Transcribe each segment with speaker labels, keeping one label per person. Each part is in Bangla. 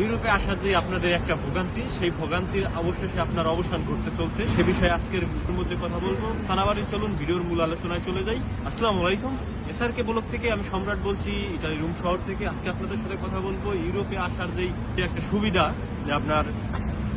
Speaker 1: ইউরোপে আসার যে আপনাদের একটা ভোগান্তি, সেই ভোগান্তির অবশেষে আপনার অবসান করতে চলছে, সে বিষয়ে আজকের ভিডিওর মধ্যে কথা বলবো। থানাবাড়ি চলুন ভিডিওর মূল আলোচনায় চলে যাই। আসসালামু আলাইকুম, এসআরকে ব্লগ থেকে আমি সম্রাট বলছি, ইটালি রোম শহর থেকে। আজকে আপনাদের সাথে কথা বলবো ইউরোপে আসার যে একটা সুবিধা, যে আপনার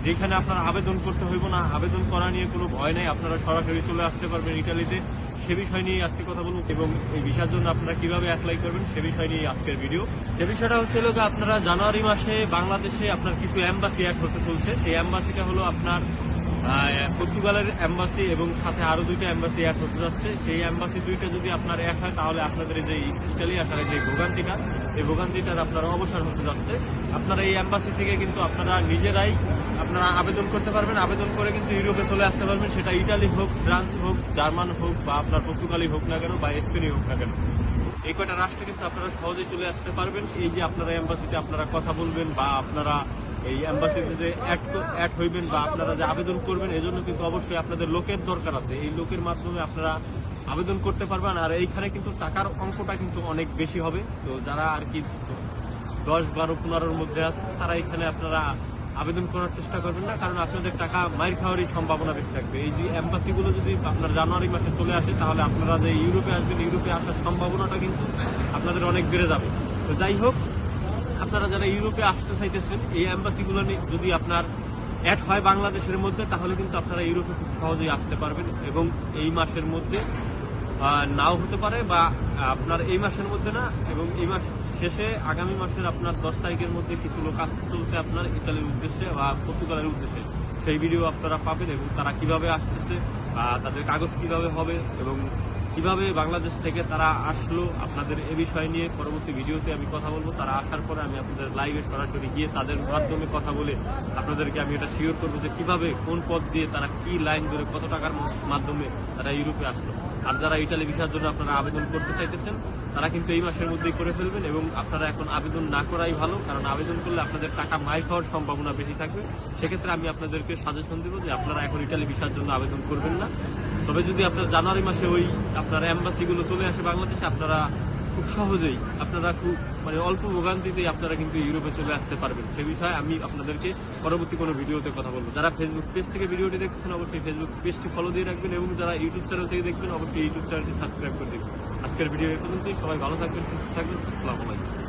Speaker 1: যেখানে আপনার আবেদন করতে হইব না, আবেদন করা নিয়ে কোনো ভয় নাই, আপনারা সরাসরি চলে আসতে পারবেন ইটালিতে। সে বিষয় নিয়ে আজকে কথা বলবো এবং এই ভিসার জন্য আপনারা কিভাবে অ্যাপ্লাই করবেন সে বিষয় নিয়ে আজকের ভিডিও। যে বিষয়টা হচ্ছে আপনারা জানুয়ারি মাসে বাংলাদেশে আপনার কিছু এম্বাসি অ্যাড হতে চলছে। সেই এম্বাসিটা হলো আপনার পর্তুগালের এম্বাসি এবং সাথে আরো দুইটা এম্বাসি অ্যাড হতে যাচ্ছে। সেই এম্বাসি দুইটা যদি আপনার এক হয় তাহলে আপনাদের যে ইটালি আসার যে ভোগান্তিটা, এই ভোগান্তিটার আপনারা অবসান হতে যাচ্ছে। আপনারা এই এম্বাসি থেকে কিন্তু আপনারা নিজেরাই আপনারা আবেদন করতে পারবেন, আবেদন করে কিন্তু ইউরোপে চলে আসতে পারবেন। সেটা ইটালি হোক, ফ্রান্স হোক, জার্মান হোক, বা আপনার পর্তুগালি হোক না কেন, বা স্পেনই হোক না কেন, এই কয়টা রাষ্ট্রে কিন্তু আপনারা সহজেই চলে আসতে পারবেন। এই যে আপনারা এম্বাসিতে আপনারা কথা বলবেন বা আপনারা এই এম্বাসিতে যে অ্যাড হইবেন বা আপনারা যে আবেদন করবেন, এজন্য কিন্তু অবশ্যই আপনাদের লোকের দরকার আছে। এই লোকের মাধ্যমে আপনারা আবেদন করতে পারবেন। আর এইখানে কিন্তু টাকার অঙ্কটা কিন্তু অনেক বেশি হবে। তো যারা আর কি 10, 12, 15-র মধ্যে আছে, তারা এখানে আপনারা আবেদন করার চেষ্টা করবেন না, কারণ আপনাদের টাকা মাইর খাওয়ারই সম্ভাবনা বেশি থাকবে। এই যে এম্বাসিগুলো যদি আপনার জানুয়ারি মাসে চলে আসে, তাহলে আপনারা যে ইউরোপে আসবেন, ইউরোপে আসার সম্ভাবনাটা কিন্তু আপনাদের অনেক বেড়ে যাবে। তো যাই হোক, আপনারা যারা ইউরোপে আসতে চাইতেছেন, এই এম্বাসিগুলো যদি আপনার অ্যাড হয় বাংলাদেশের মধ্যে, তাহলে কিন্তু আপনারা ইউরোপে খুব সহজেই আসতে পারবেন। এবং এই মাসের মধ্যে নাও হতে পারে, বা আপনার এই মাসের মধ্যে না, এবং এই মাস শেষে আগামী মাসের আপনার 10 তারিখের মধ্যে কিছু লোক আসতে চলছে আপনার ইতালির উদ্দেশ্যে বা পর্তুগালের উদ্দেশ্যে। সেই ভিডিও আপনারা পাবেন এবং তারা কিভাবে আসতেছে, তাদের কাগজ কিভাবে হবে এবং কিভাবে বাংলাদেশ থেকে তারা আসলো, আপনাদের এ বিষয় নিয়ে পরবর্তী ভিডিওতে আমি কথা বলবো। তারা আসার পরে আমি আপনাদের লাইভে সরাসরি গিয়ে তাদের মাধ্যমে কথা বলে আপনাদেরকে আমি এটা শিওর করবো যে কিভাবে, কোন পথ দিয়ে তারা কি লাইন ধরে কত টাকার মাধ্যমে তারা ইউরোপে আসলো। আর যারা ইটালি ভিসার জন্য আপনারা আবেদন করতে চাইতেছেন, তারা কিন্তু এই মাসের মধ্যেই করে ফেলবেন। এবং আপনারা এখন আবেদন না করাই ভালো, কারণ আবেদন করলে আপনাদের টাকা মাইর খাওয়ার সম্ভাবনা বেশি থাকবে। সেক্ষেত্রে আমি আপনাদেরকে সাজেশন দেবো যে আপনারা এখন ইটালি ভিসার জন্য আবেদন করবেন না। তবে যদি আপনার জানুয়ারি মাসে ওই আপনার এম্বাসিগুলো চলে আসে বাংলাদেশে, আপনারা খুব সহজেই, আপনারা খুব অল্প ভোগান্তিতেই আপনারা কিন্তু ইউরোপে চলে আসতে পারবেন। সে বিষয়ে আমি আপনাদেরকে পরবর্তী কোনো ভিডিওতে কথা বলবো। যারা ফেসবুক পেজ থেকে ভিডিওটি দেখছেন, অবশ্যই ফেসবুক পেজটি ফলো দিয়ে রাখবেন, এবং যারা ইউটিউব চ্যানেল থেকে দেখবেন, অবশ্যই ইউটিউব চ্যানেলটি সাবস্ক্রাইব করে দেখবেন। আজকের ভিডিও এ পর্যন্তই। সবাই ভালো থাকবেন, সুস্থ থাকবেন। আসসালামু আলাইকুম।